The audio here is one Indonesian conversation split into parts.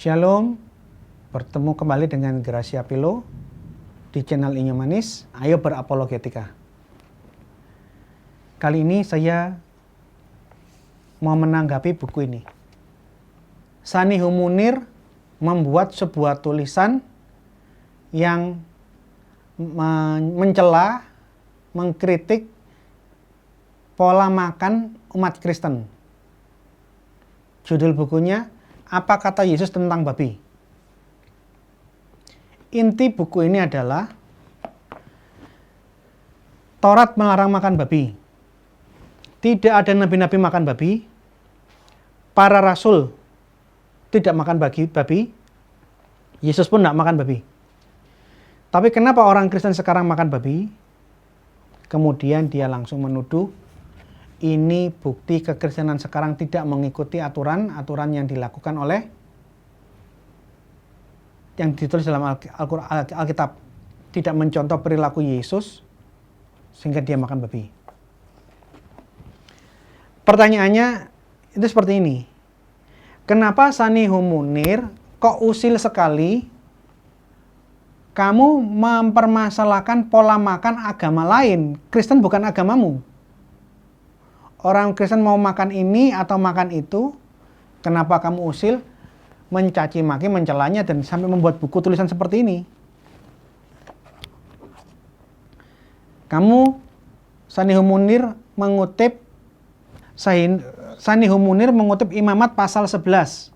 Shalom, bertemu kembali dengan Gracia Pilo di channel Inyo Manis. Ayo berapologetika. Kali ini saya mau menanggapi buku ini. Sanihu Munir membuat sebuah tulisan yang mencela, mengkritik pola makan umat Kristen. Judul bukunya, Apa Kata Yesus Tentang Babi? Inti buku ini adalah Taurat melarang makan babi. Tidak ada nabi-nabi makan babi. Para rasul tidak makan babi. Yesus pun tidak makan babi. Tapi kenapa orang Kristen sekarang makan babi? Kemudian dia langsung menuduh ini bukti kekristenan sekarang tidak mengikuti aturan yang dilakukan oleh yang ditulis dalam Alkitab, tidak mencontoh perilaku Yesus sehingga dia makan babi. Pertanyaannya itu seperti ini. Kenapa Sanihu Munir kok usil sekali kamu mempermasalahkan pola makan agama lain? Kristen bukan agamamu. Orang Kristen mau makan ini atau makan itu, kenapa kamu usil, mencaci maki, mencelanya, dan sampai membuat buku tulisan seperti ini? Kamu, Sanihu Munir mengutip Imamat pasal 11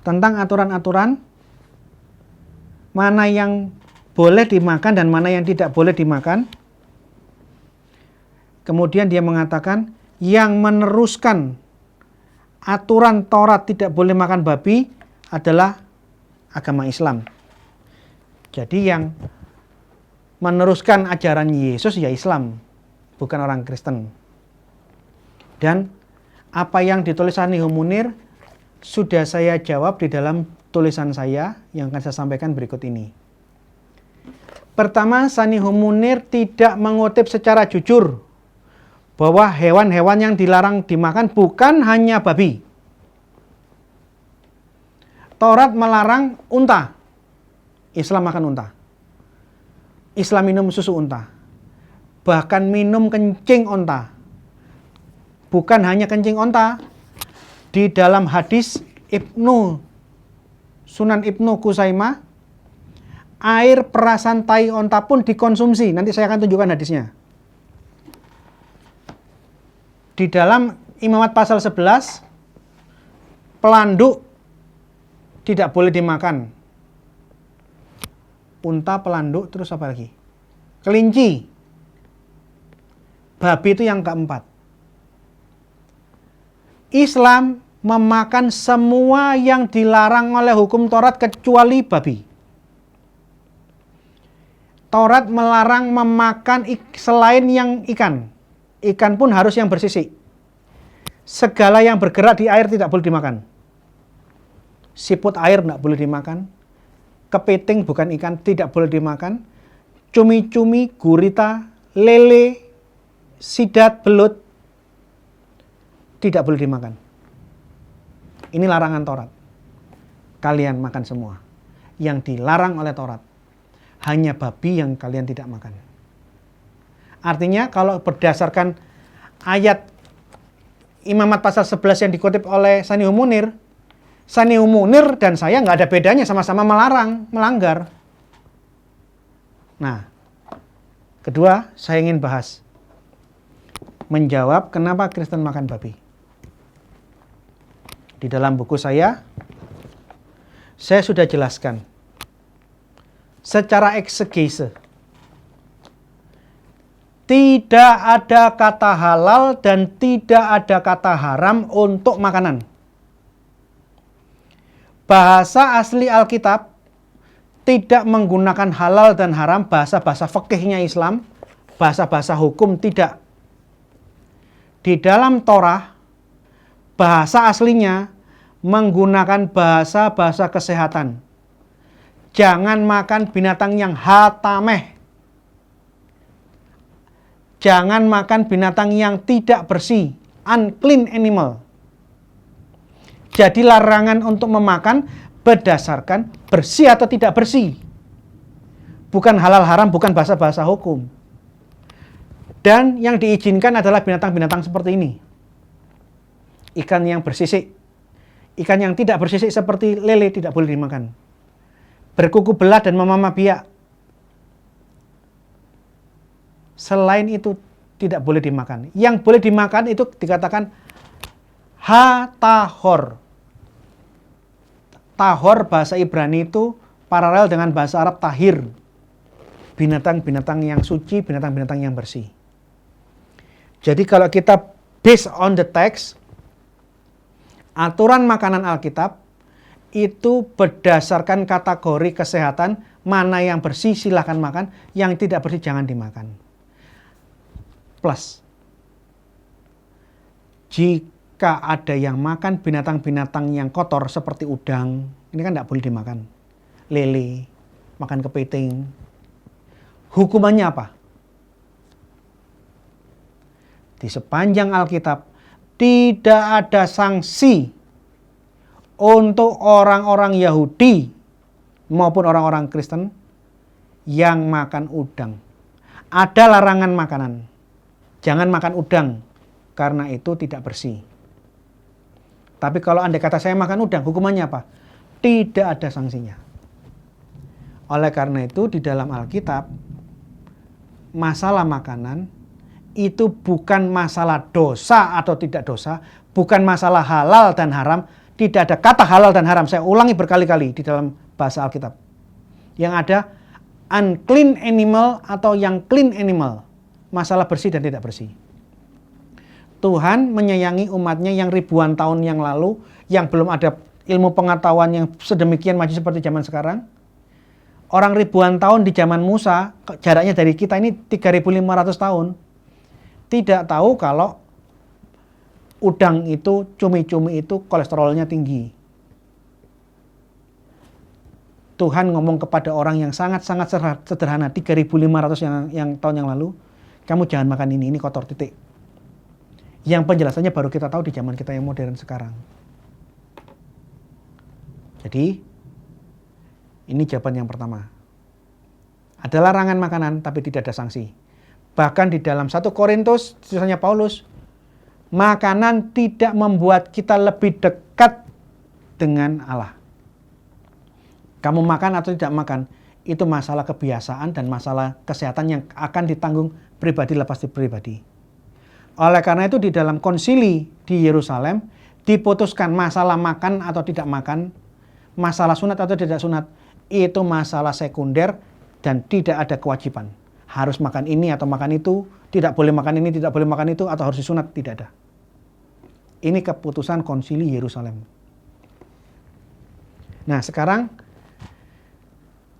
tentang aturan-aturan mana yang boleh dimakan dan mana yang tidak boleh dimakan. Kemudian dia mengatakan yang meneruskan aturan Taurat tidak boleh makan babi adalah agama Islam. Jadi yang meneruskan ajaran Yesus ya Islam, bukan orang Kristen. Dan apa yang ditulis Sanihu Munir sudah saya jawab di dalam tulisan saya yang akan saya sampaikan berikut ini. Pertama, Sanihu Munir tidak mengutip secara jujur bahwa hewan-hewan yang dilarang dimakan bukan hanya babi. Taurat melarang unta. Islam makan unta. Islam minum susu unta. Bahkan minum kencing unta. Bukan hanya kencing unta. Di dalam hadis Sunan Ibnu Kusaimah, air perasan tai unta pun dikonsumsi. Nanti saya akan tunjukkan hadisnya. Di dalam Imamat pasal 11, pelanduk tidak boleh dimakan. Unta, pelanduk, terus apa lagi? Kelinci. Babi itu yang keempat. Islam memakan semua yang dilarang oleh hukum Taurat kecuali babi. Taurat melarang memakan selain yang ikan. Ikan pun harus yang bersisik. Segala yang bergerak di air tidak boleh dimakan. Siput air tidak boleh dimakan. Kepiting bukan ikan tidak boleh dimakan. Cumi-cumi, gurita, lele, sidat, belut tidak boleh dimakan. Ini larangan Taurat. Kalian makan semua. Yang dilarang oleh Taurat hanya babi yang kalian tidak makan. Artinya kalau berdasarkan ayat Imamat pasal 11 yang dikutip oleh Sanihu Munir dan saya nggak ada bedanya, sama-sama melanggar. Nah, kedua saya ingin bahas, menjawab kenapa Kristen makan babi. Di dalam buku saya sudah jelaskan secara eksegese. Tidak ada kata halal dan tidak ada kata haram untuk makanan. Bahasa asli Alkitab tidak menggunakan halal dan haram, bahasa-bahasa fikihnya Islam, bahasa-bahasa hukum tidak. Di dalam Torah, bahasa aslinya menggunakan bahasa-bahasa kesehatan. Jangan makan binatang yang hatameh. Jangan makan binatang yang tidak bersih, unclean animal. Jadi larangan untuk memakan berdasarkan bersih atau tidak bersih. Bukan halal haram, bukan bahasa-bahasa hukum. Dan yang diizinkan adalah binatang-binatang seperti ini. Ikan yang bersisik. Ikan yang tidak bersisik seperti lele tidak boleh dimakan. Berkuku belah dan memamah biak. Selain itu tidak boleh dimakan. Yang boleh dimakan itu dikatakan ha-tahor. Tahor bahasa Ibrani itu paralel dengan bahasa Arab tahir. Binatang-binatang yang suci, binatang-binatang yang bersih. Jadi kalau kita based on the text, aturan makanan Alkitab itu berdasarkan kategori kesehatan, mana yang bersih silahkan makan, yang tidak bersih jangan dimakan. Plus, jika ada yang makan binatang-binatang yang kotor seperti udang, ini kan tidak boleh dimakan. Lele, makan kepiting. Hukumannya apa? Di sepanjang Alkitab tidak ada sanksi untuk orang-orang Yahudi maupun orang-orang Kristen yang makan udang. Ada larangan makanan. Jangan makan udang karena itu tidak bersih. Tapi kalau andai kata saya makan udang, hukumannya apa? Tidak ada sanksinya. Oleh karena itu di dalam Alkitab masalah makanan itu bukan masalah dosa atau tidak dosa, bukan masalah halal dan haram. Tidak ada kata halal dan haram. Saya ulangi berkali-kali di dalam bahasa Alkitab. Yang ada unclean animal atau yang clean animal. Masalah bersih dan tidak bersih. Tuhan menyayangi umatnya yang ribuan tahun yang lalu, yang belum ada ilmu pengetahuan yang sedemikian maju seperti zaman sekarang. Orang ribuan tahun di zaman Musa, jaraknya dari kita ini 3.500 tahun. Tidak tahu kalau udang itu, cumi-cumi itu kolesterolnya tinggi. Tuhan ngomong kepada orang yang sangat-sangat sederhana, 3.500 yang tahun yang lalu, kamu jangan makan ini kotor, titik. Yang penjelasannya baru kita tahu di zaman kita yang modern sekarang. Jadi, ini jawaban yang pertama. Ada larangan makanan, tapi tidak ada sanksi. Bahkan di dalam 1 Korintus, tulisannya Paulus, makanan tidak membuat kita lebih dekat dengan Allah. Kamu makan atau tidak makan, itu masalah kebiasaan dan masalah kesehatan yang akan ditanggung pribadi lepas pribadi. Oleh karena itu di dalam konsili di Yerusalem, diputuskan masalah makan atau tidak makan, masalah sunat atau tidak sunat, itu masalah sekunder dan tidak ada kewajiban. Harus makan ini atau makan itu, tidak boleh makan ini, tidak boleh makan itu, atau harus disunat, tidak ada. Ini keputusan konsili Yerusalem. Nah, sekarang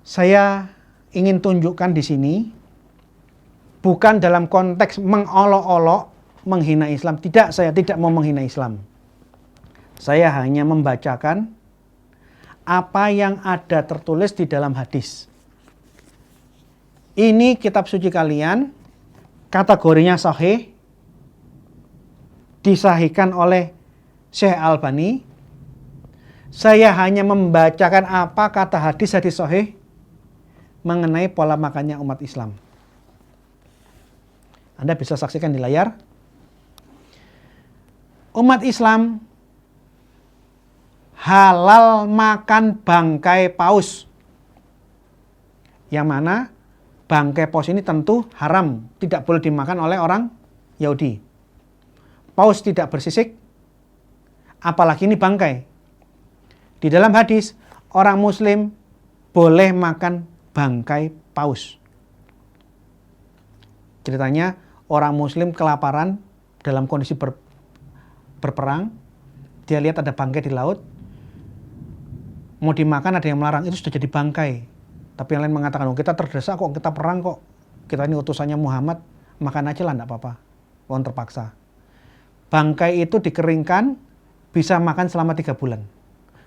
saya ingin tunjukkan di sini, bukan dalam konteks mengolok-olok, menghina Islam. Tidak, saya tidak mau menghina Islam. Saya hanya membacakan apa yang ada tertulis di dalam hadis. Ini kitab suci kalian, kategorinya sahih, disahihkan oleh Syekh Albani. Saya hanya membacakan apa kata hadis-hadis sahih mengenai pola makannya umat Islam. Anda bisa saksikan di layar. Umat Islam halal makan bangkai paus. Yang mana bangkai paus ini tentu haram, tidak boleh dimakan oleh orang Yahudi. Paus tidak bersisik, apalagi ini bangkai. Di dalam hadis, orang Muslim boleh makan bangkai paus. Ceritanya, orang Muslim kelaparan dalam kondisi berperang. Dia lihat ada bangkai di laut. Mau dimakan, ada yang melarang. Itu sudah jadi bangkai. Tapi yang lain mengatakan, oh, kita terdesak kok, kita perang kok. Kita ini utusannya Muhammad, makan aja lah, enggak apa-apa. Wong terpaksa. Bangkai itu dikeringkan, bisa makan selama 3 bulan.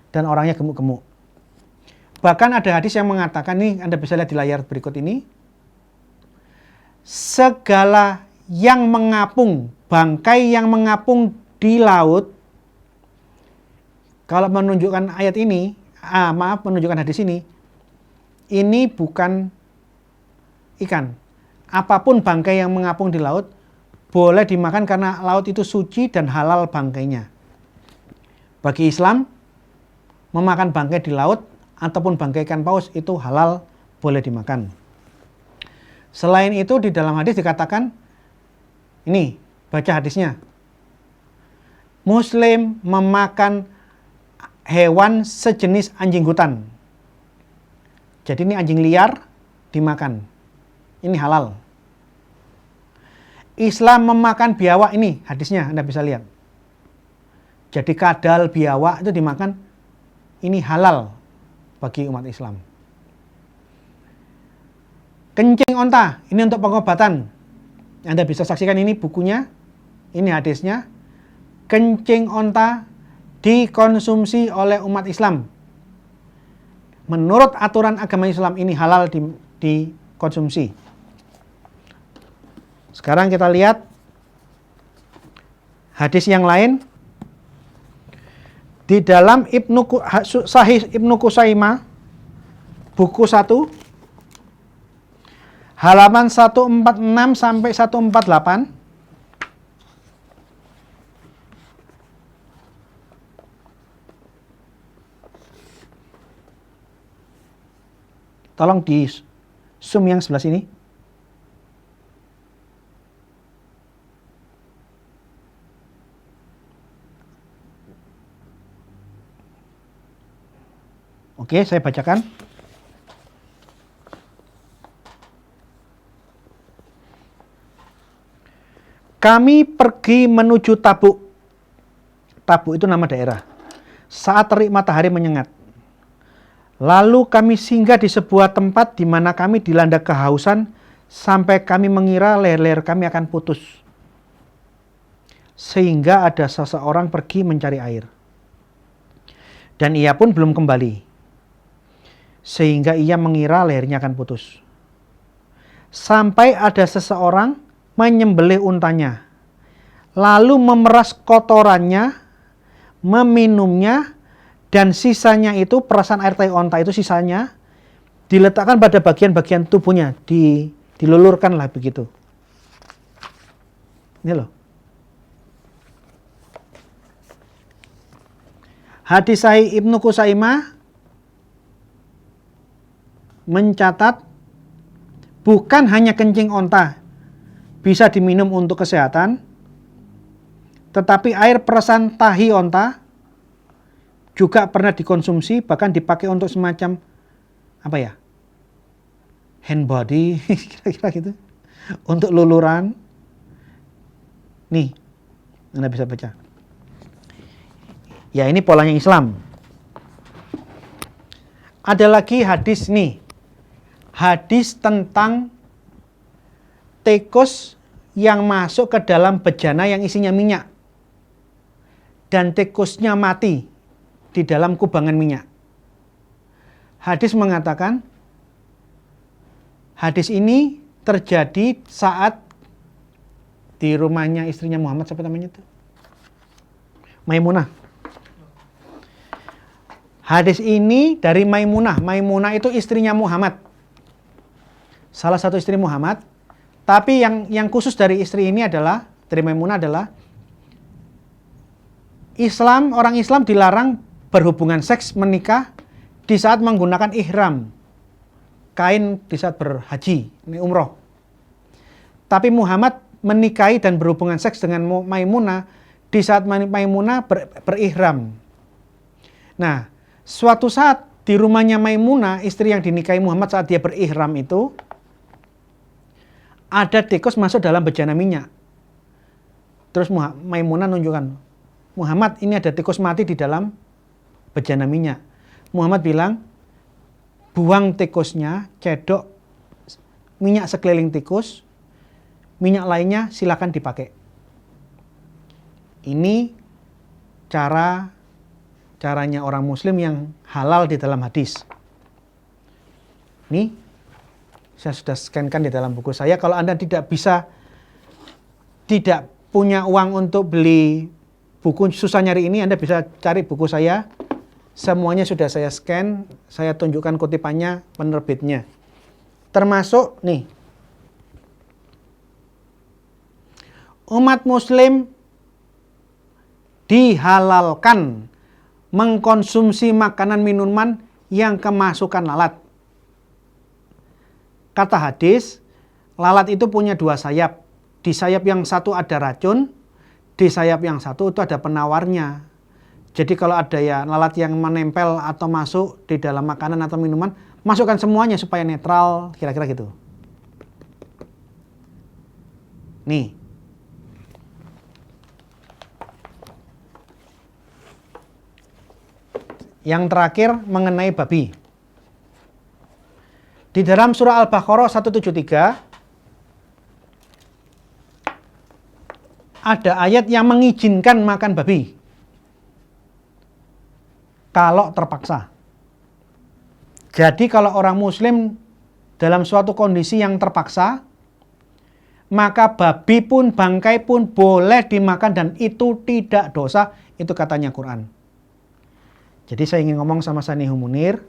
Dan orangnya gemuk-gemuk. Bahkan ada hadis yang mengatakan, nih Anda bisa lihat di layar berikut ini, segala yang mengapung, bangkai yang mengapung di laut, Kalau menunjukkan ayat ini, menunjukkan hadis ini bukan ikan. Apapun bangkai yang mengapung di laut boleh dimakan karena laut itu suci dan halal bangkainya. Bagi Islam, memakan bangkai di laut ataupun bangkai ikan paus itu halal, boleh dimakan. Selain itu di dalam hadis dikatakan, ini baca hadisnya, Muslim memakan hewan sejenis anjing hutan. Jadi ini anjing liar dimakan. Ini halal. Islam memakan biawak, ini hadisnya Anda bisa lihat. Jadi kadal, biawak itu dimakan, ini halal bagi umat Islam. Kencing onta, ini untuk pengobatan. Anda bisa saksikan ini bukunya, ini hadisnya. Kencing onta dikonsumsi oleh umat Islam. Menurut aturan agama Islam ini halal dikonsumsi. Sekarang kita lihat hadis yang lain. Di dalam Sahih Ibnu Khuzaimah, buku 1, halaman 146 sampai 148. Tolong di zoom yang sebelah sini. Oke, saya bacakan. Kami pergi menuju Tabuk. Tabuk itu nama daerah. Saat terik matahari menyengat. Lalu kami singgah di sebuah tempat di mana kami dilanda kehausan sampai kami mengira leher-leher kami akan putus. Sehingga ada seseorang pergi mencari air. Dan ia pun belum kembali. Sehingga ia mengira lehernya akan putus. Sampai ada seseorang menyembelih untanya, lalu memeras kotorannya, meminumnya, dan sisanya itu, perasan air tai onta itu sisanya, diletakkan pada bagian-bagian tubuhnya, dilulurkanlah begitu. Ini loh. Hadis Sahih Ibnu Khuzaimah mencatat bukan hanya kencing onta bisa diminum untuk kesehatan, tetapi air perasan tahi onta juga pernah dikonsumsi, bahkan dipakai untuk semacam hand body, kira-kira gitu, untuk luluran. Nih, Anda bisa baca. Ya, ini polanya Islam. Ada lagi hadis nih. Hadis tentang tikus yang masuk ke dalam bejana yang isinya minyak. Dan tikusnya mati di dalam kubangan minyak. Hadis mengatakan, hadis ini terjadi saat di rumahnya istrinya Muhammad, siapa namanya itu? Maimunah. Hadis ini dari Maimunah. Maimunah itu istrinya Muhammad. Salah satu istri Muhammad. Tapi yang khusus dari istri ini adalah, dari Maimunah adalah, orang Islam dilarang berhubungan seks, menikah di saat menggunakan ihram, kain di saat berhaji, ini umroh. Tapi Muhammad menikahi dan berhubungan seks dengan Maimunah di saat Maimunah berihram. Nah, suatu saat di rumahnya Maimunah, istri yang dinikahi Muhammad saat dia berihram itu, ada tikus masuk dalam bejana minyak. Terus Maimunah nunjukkan, Muhammad, ini ada tikus mati di dalam bejana minyak. Muhammad bilang, buang tikusnya, cedok minyak sekeliling tikus, minyak lainnya silakan dipakai. Ini caranya orang muslim yang halal di dalam hadis. Ini saya sudah scan-kan di dalam buku saya. Kalau Anda tidak punya uang untuk beli buku susah nyari ini, Anda bisa cari buku saya, Semuanya sudah saya scan, saya tunjukkan kutipannya, penerbitnya. Termasuk nih, umat muslim dihalalkan mengkonsumsi makanan minuman yang kemasukan lalat. Kata hadis, lalat itu punya dua sayap. Di sayap yang satu ada racun, di sayap yang satu itu ada penawarnya. Jadi kalau ada ya lalat yang menempel atau masuk di dalam makanan atau minuman, masukkan semuanya supaya netral, kira-kira gitu. Nih. Yang terakhir mengenai babi. Di dalam surah Al-Baqarah 173 ada ayat yang mengizinkan makan babi kalau terpaksa. Jadi kalau orang muslim dalam suatu kondisi yang terpaksa, maka babi pun, bangkai pun boleh dimakan dan itu tidak dosa, itu katanya Quran. Jadi saya ingin ngomong sama Sanihu Munir,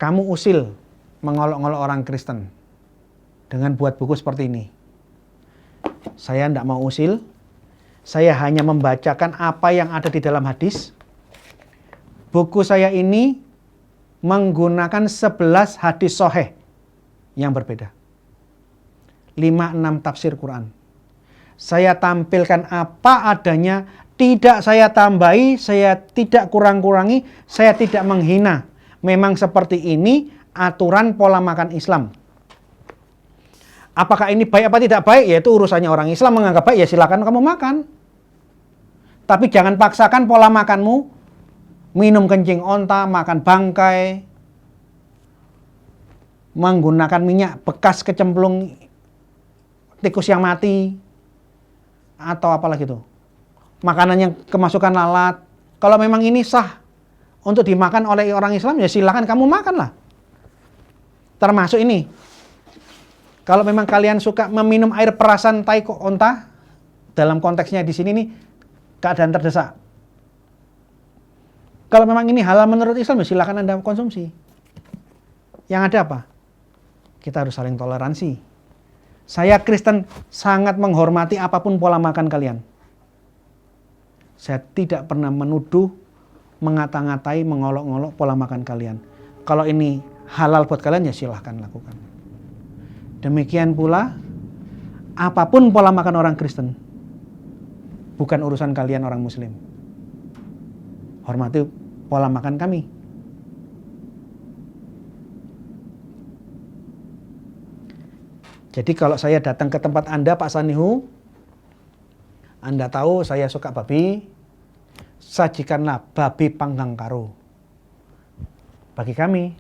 kamu usil mengolok-olok orang Kristen dengan buat buku seperti ini. Saya tidak mau usil, saya hanya membacakan apa yang ada di dalam hadis. Buku saya ini menggunakan 11 hadis sahih yang berbeda. 5-6 tafsir Quran. Saya tampilkan apa adanya, tidak saya tambahi, saya tidak kurang-kurangi, saya tidak menghina. Memang seperti ini aturan pola makan Islam. Apakah ini baik apa tidak baik? Ya itu urusannya orang Islam, menganggap baik ya silakan kamu makan. Tapi jangan paksakan pola makanmu, minum kencing onta, makan bangkai, menggunakan minyak bekas kecemplung tikus yang mati, atau apalagi itu. Makanan yang kemasukan lalat. Kalau memang ini sah untuk dimakan oleh orang Islam, ya silakan kamu makanlah. Termasuk ini. Kalau memang kalian suka meminum air perasan tai onta, dalam konteksnya di sini nih keadaan terdesak. Kalau memang ini halal menurut Islam, ya silakan Anda konsumsi. Yang ada apa? Kita harus saling toleransi. Saya Kristen sangat menghormati apapun pola makan kalian. Saya tidak pernah menuduh, mengata-ngatai, mengolok-olok pola makan kalian. Kalau ini halal buat kalian, ya silahkan lakukan. Demikian pula, apapun pola makan orang Kristen, bukan urusan kalian orang Muslim. Hormati pola makan kami. Jadi kalau saya datang ke tempat Anda, Pak Sanihu, Anda tahu saya suka babi, sajikanlah babi panggang karo. Bagi kami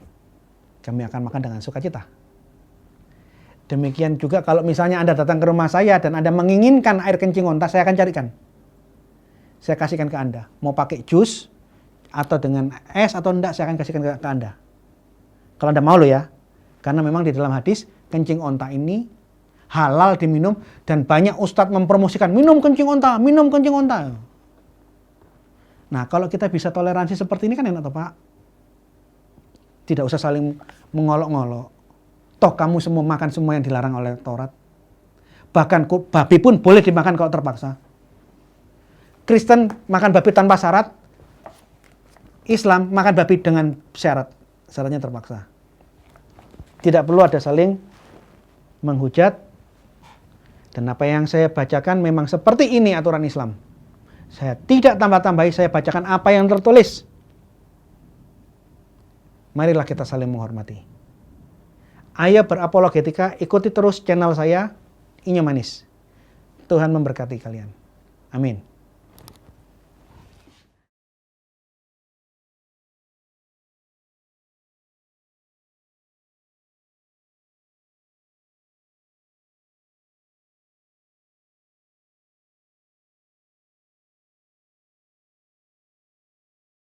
akan makan dengan sukacita. Demikian juga kalau misalnya Anda datang ke rumah saya dan Anda menginginkan air kencing onta, saya akan carikan. Saya kasihkan ke Anda. Mau pakai jus atau dengan es atau enggak, saya akan kasihkan ke Anda. Kalau Anda mau loh ya. Karena memang di dalam hadis, kencing onta ini halal diminum dan banyak ustadz mempromosikan minum kencing onta, minum kencing onta. Nah, kalau kita bisa toleransi seperti ini kan enak toh, Pak. Tidak usah saling mengolok-ngolok. Toh kamu semua makan semua yang dilarang oleh Taurat. Bahkan babi pun boleh dimakan kalau terpaksa. Kristen makan babi tanpa syarat. Islam makan babi dengan syarat. Syaratnya terpaksa. Tidak perlu ada saling menghujat. Dan apa yang saya bacakan memang seperti ini aturan Islam. Saya tidak tambah-tambahi, saya bacakan apa yang tertulis. Marilah kita saling menghormati. Ayo berapologetika, ikuti terus channel saya, Inyo Manis. Tuhan memberkati kalian. Amin.